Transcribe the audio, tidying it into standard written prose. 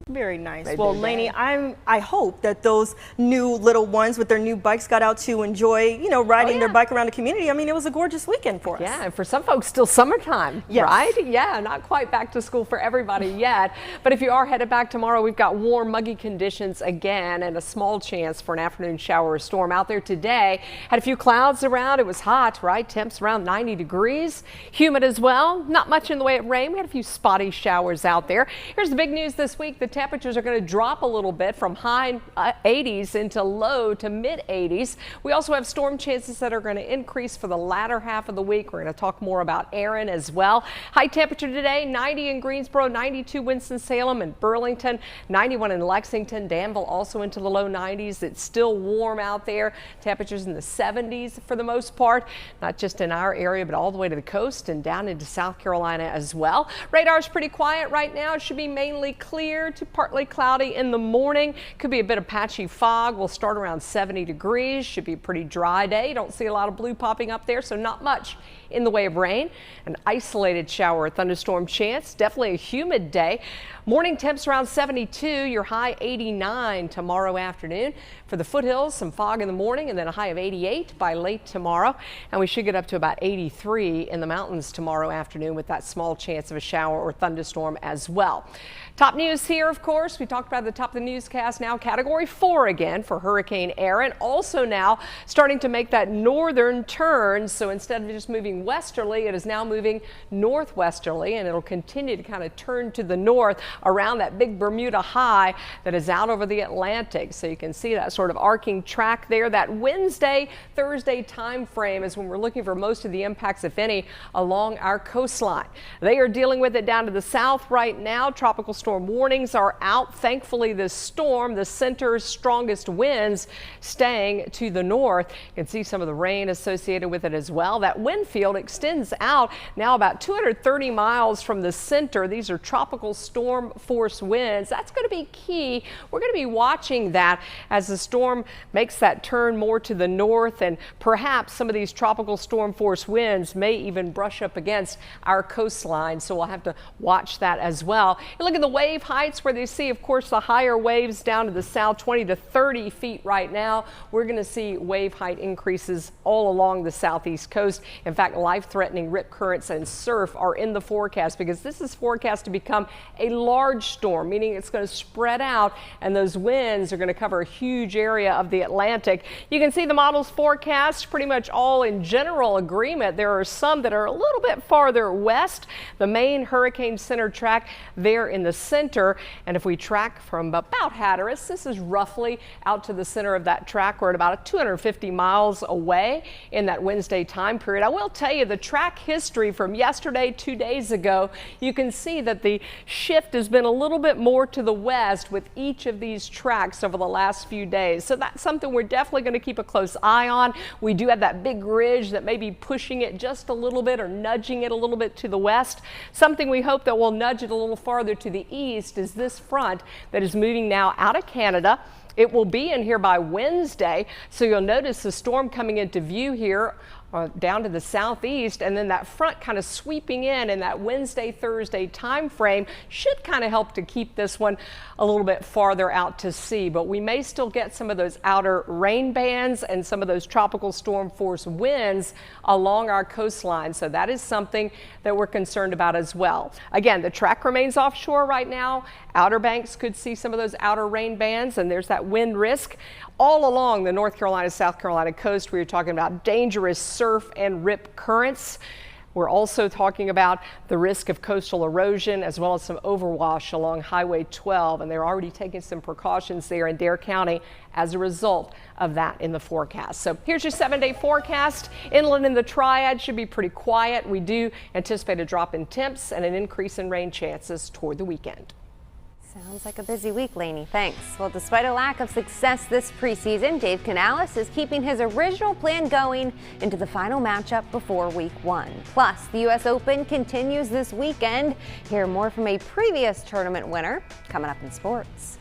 Very nice. Made Well, their Lainey, day. I hope that those new little ones with their new bikes got out to enjoy, riding their bike around the community. I mean, it was a gorgeous weekend for us. Yeah, and for some folks, still summertime, Yes. right? Yeah, not quite back to school for everybody yet. But if you are headed back tomorrow, we've got warm, muggy conditions again and a small chance for an afternoon shower or storm out there today. Had a few clouds around. It was hot, right? Temps around 90 degrees. Humid as well. Not much in the way of rain. We had a few spotty showers out there. Here's the big news this week. The temperatures are going to drop a little bit from high 80s into low to mid 80s. We also have storm chances that are going to increase for the latter half of the week. We're going to talk more about Aaron as well. High temperature today, 90 in Greensboro, 92 Winston-Salem and Burlington, 91 in Lexington, Danville also into the low 90s. It's still warm out there. Temperatures in the 70s for the most part, not just in our area, but all the way to the coast and down into South Carolina as well. Radar's pretty quiet right now. It should be mainly clear to partly cloudy in the morning. Could be a bit of patchy fog. We'll start around 70 degrees. Should be a pretty dry day. Don't see a lot of blue popping up there, so not much in the way of rain. An isolated shower or thunderstorm chance. Definitely a humid day. Morning temps around 72, your high 89 tomorrow afternoon. For the foothills, some fog in the morning and then a high of 88 by late tomorrow. And we should get up to about 83 in the mountains tomorrow afternoon with that small chance of a shower or thunderstorm as well. Top news here, of course, we talked about at the top of the newscast now, Category 4 again for Hurricane Aaron. Also now starting to make that northern turn. So instead of just moving westerly, it is now moving northwesterly, and it'll continue to kind of turn to the north around that big Bermuda high that is out over the Atlantic. So you can see that sort of arcing track there. That Wednesday, Thursday time frame is when we're looking for most of the impacts, if any, along our coastline. They are dealing with it down to the south right now. Tropical storm warnings are out. Thankfully, this storm, the center's strongest winds staying to the north. You can see some of the rain associated with it as well. That wind field extends out now about 230 miles from the center. These are tropical storm force winds. That's going to be key. We're going to be watching that as the storm makes that turn more to the north, and perhaps some of these tropical storm force winds may even brush up against our coastline. So we'll have to watch that as well. You look at the wave heights where they see, of course, the higher waves down to the south, 20 to 30 feet right now. We're going to see wave height increases all along the southeast coast. In fact, life-threatening rip currents and surf are in the forecast because this is forecast to become a large storm, meaning it's going to spread out and those winds are going to cover a huge area of the Atlantic. You can see the model's forecast pretty much all in general agreement. There are some that are a little bit farther west. The main hurricane center track there in the center, and if we track from about Hatteras, this is roughly out to the center of that track. We're at about 250 miles away in that Wednesday time period. I will tell you the track history from yesterday, 2 days ago, you can see that the shift has been a little bit more to the west with each of these tracks over the last few days. So that's something we're definitely going to keep a close eye on. We do have that big ridge that may be pushing it just a little bit or nudging it a little bit to the west. Something we hope that will nudge it a little farther to the east is this front that is moving now out of Canada. It will be in here by Wednesday, so you'll notice the storm coming into view here down to the southeast, and then that front kind of sweeping in that Wednesday, Thursday time frame should kind of help to keep this one a little bit farther out to sea. But we may still get some of those outer rain bands and some of those tropical storm force winds along our coastline. So that is something that we're concerned about as well. Again, the track remains offshore right now. Outer banks could see some of those outer rain bands, and there's that wind risk. All along the North Carolina, South Carolina coast, we are talking about dangerous surf and rip currents. We're also talking about the risk of coastal erosion as well as some overwash along Highway 12, and they're already taking some precautions there in Dare County as a result of that in the forecast. So here's your 7-day forecast. Inland in the Triad should be pretty quiet. We do anticipate a drop in temps and an increase in rain chances toward the weekend. Sounds like a busy week, Lainey. Thanks. Well, despite a lack of success this preseason, Dave Canales is keeping his original plan going into the final matchup before Week 1. Plus, the U.S. Open continues this weekend. Hear more from a previous tournament winner coming up in sports.